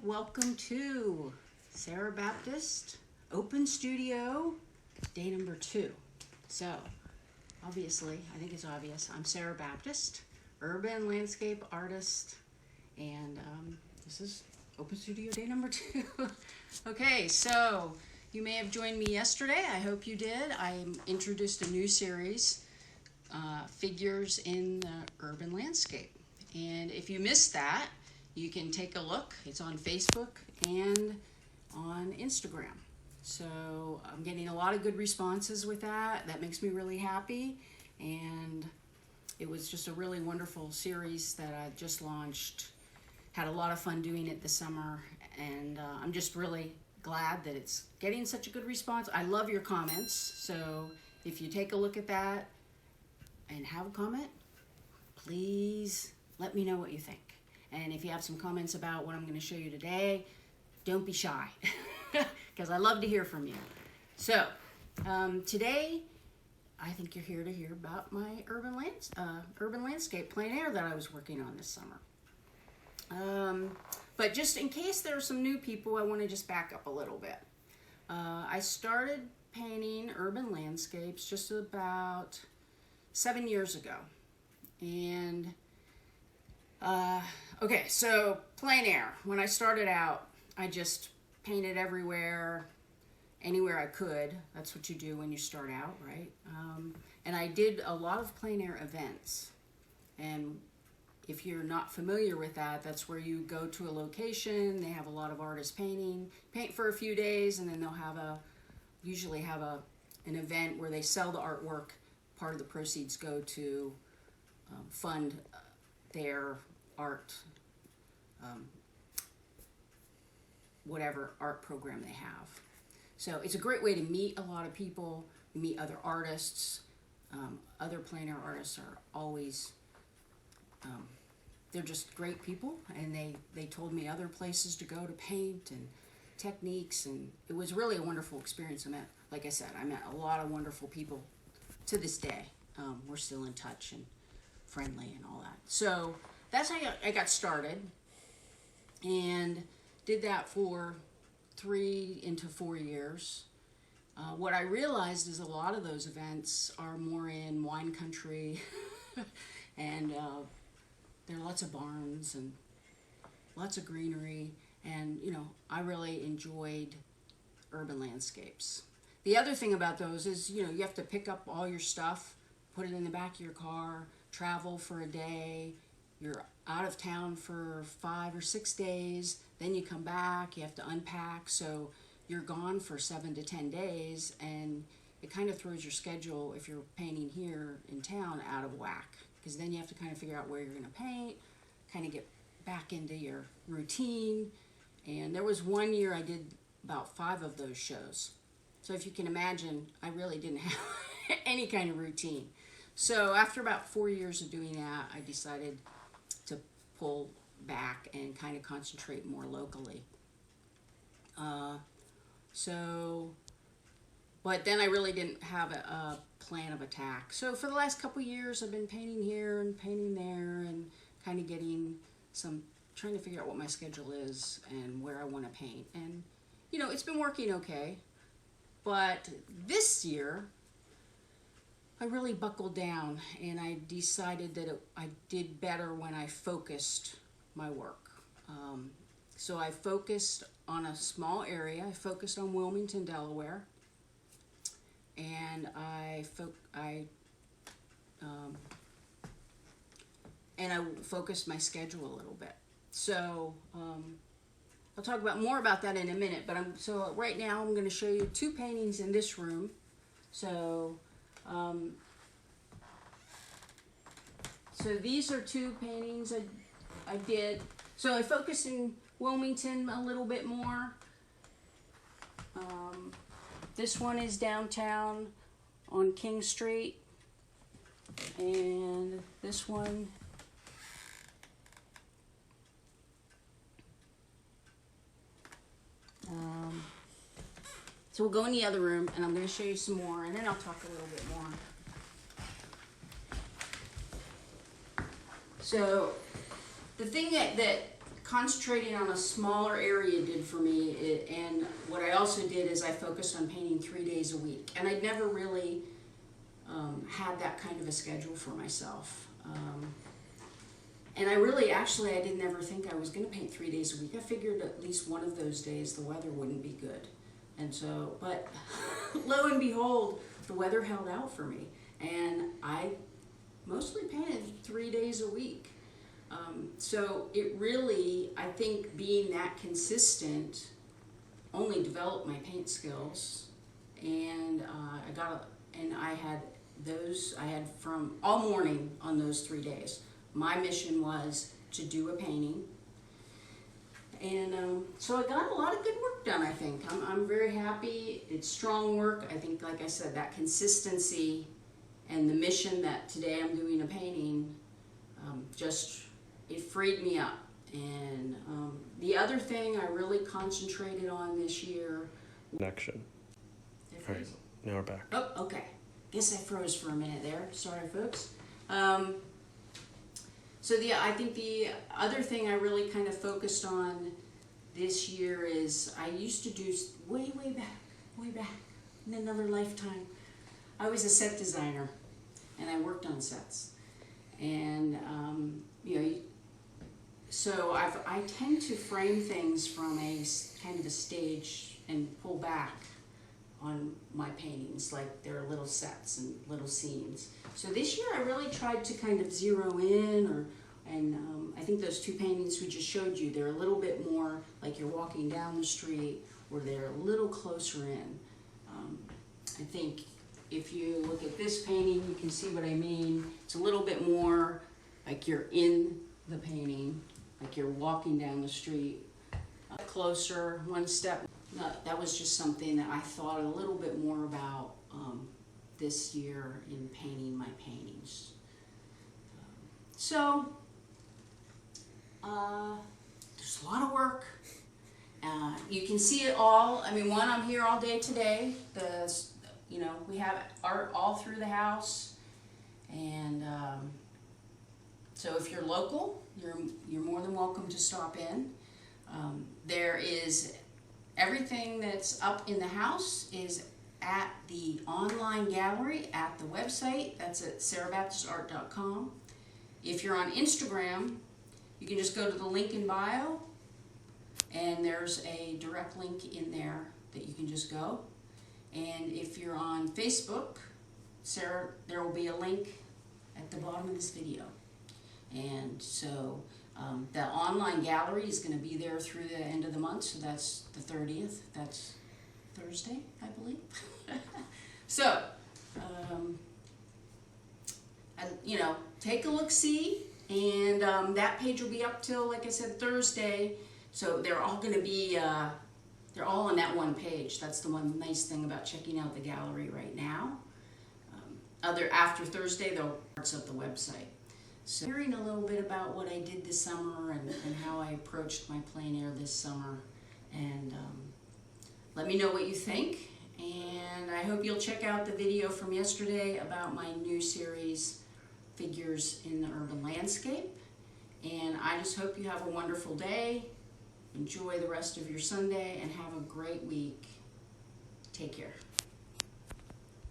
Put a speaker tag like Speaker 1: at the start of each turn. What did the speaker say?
Speaker 1: welcome to Sarah Baptist Open Studio, day number 2. So, obviously, I think it's obvious, I'm Sarah Baptist, urban landscape artist, and this is Open Studio day number 2. Okay, so you may have joined me yesterday. I hope you did. I introduced a new series, Figures in the Urban Landscape. And if you missed that, you can take a look. It's on Facebook and on Instagram. So I'm getting a lot of good responses with that. That makes me really happy. And it was just a really wonderful series that I just launched. Had a lot of fun doing it this summer. And I'm just really glad that it's getting such a good response. I love your comments. So if you take a look at that and have a comment, please let me know what you think. And if you have some comments about what I'm going to show you today, don't be shy, because I love to hear from you. So today, I think you're here to hear about my urban landscape plein air that I was working on this summer. But just in case there are some new people, I want to just back up a little bit. I started painting urban landscapes just about 7 years ago. And okay, so plein air. When I started out, I just painted everywhere, anywhere I could. That's what you do when you start out, right? And I did a lot of plein air events. And if you're not familiar with that, that's where you go to a location, they have a lot of artists painting, paint for a few days, and then they'll have usually have an event where they sell the artwork. Part of the proceeds go to fund their art, whatever art program they have. So it's a great way to meet a lot of people, meet other artists. Other plein air artists are always, they're just great people, and they told me other places to go to paint and techniques, and it was really a wonderful experience. Like I said, I met a lot of wonderful people to this day. We're still in touch and friendly and all that. So that's how I got started, and did that for 3 into 4 years. What I realized is a lot of those events are more in wine country, and there are lots of barns and lots of greenery, and I really enjoyed urban landscapes. The other thing about those is, you have to pick up all your stuff, put it in the back of your car, travel for a day, you're out of town for 5 or 6 days, then you come back, you have to unpack, so you're gone for 7 to 10 days, and it kind of throws your schedule, if you're painting here in town, out of whack, because then you have to kind of figure out where you're going to paint, kind of get back into your routine. And there was one year I did about 5 of those shows. So if you can imagine, I really didn't have any kind of routine. So after about 4 years of doing that, I decided to pull back and kind of concentrate more locally. But then I really didn't have a plan of attack. So for the last couple years, I've been painting here and painting there, and kind of trying to figure out what my schedule is and where I want to paint. And, it's been working okay. But this year, I really buckled down, and I decided that I did better when I focused my work. So I focused on a small area. I focused on Wilmington, Delaware, and I focused my schedule a little bit. So I'll talk more about that in a minute. But so right now I'm going to show you 2 paintings in this room. So so these are 2 paintings I did. So I focused in Wilmington a little bit more. This one is downtown on King Street, and this one so we'll go in the other room, and I'm going to show you some more, and then I'll talk a little bit more. So the thing that concentrating on a smaller area did for me, and what I also did is I focused on painting 3 days a week. And I'd never really had that kind of a schedule for myself. And I really, actually, I didn't ever think I was going to paint 3 days a week. I figured at least one of those days the weather wouldn't be good. And so, but lo and behold, the weather held out for me. And I mostly painted 3 days a week. So it really, I think being that consistent only developed my paint skills. And I had from all morning on those 3 days. My mission was to do a painting. And so I got a lot of good work done, I think. I'm very happy. It's strong work. I think, like I said, that consistency and the mission that today I'm doing a painting, it freed me up. And the other thing I really concentrated on this year...
Speaker 2: Connection. All right, now we're back.
Speaker 1: Oh, okay. Guess I froze for a minute there. Sorry, folks. So I think the other thing I really kind of focused on this year is I used to do way back in another lifetime. I was a set designer, and I worked on sets. And, so I tend to frame things from a kind of a stage and pull back on my paintings, like they're little sets and little scenes. So this year I really tried to kind of zero in, and I think those two paintings we just showed you, they're a little bit more like you're walking down the street, or they're a little closer in. I think if you look at this painting, you can see what I mean. It's a little bit more like you're in the painting, like you're walking down the street. Closer, one step. That was just something that I thought a little bit more about this year in painting my paintings. So, there's a lot of work. You can see it all. I mean, I'm here all day today. We have art all through the house. And so if you're local, you're more than welcome to stop in. There is everything that's up in the house is at the online gallery at the website. That's at sarahbaptistart.com. If you're on Instagram, you can just go to the link in bio, and there's a direct link in there that you can just go. And if you're on Facebook, there will be a link at the bottom of this video. And so the online gallery is going to be there through the end of the month, so that's the 30th. That's Thursday, I believe. So, take a look-see, and that page will be up till, like I said, Thursday. So they're all going to be, they're all on that one page. That's the one nice thing about checking out the gallery right now. After Thursday, they'll be parts of the website. So hearing a little bit about what I did this summer and how I approached my plein air this summer. And let me know what you think. And I hope you'll check out the video from yesterday about my new series, Figures in the Urban Landscape. And I just hope you have a wonderful day. Enjoy the rest of your Sunday and have a great week. Take care.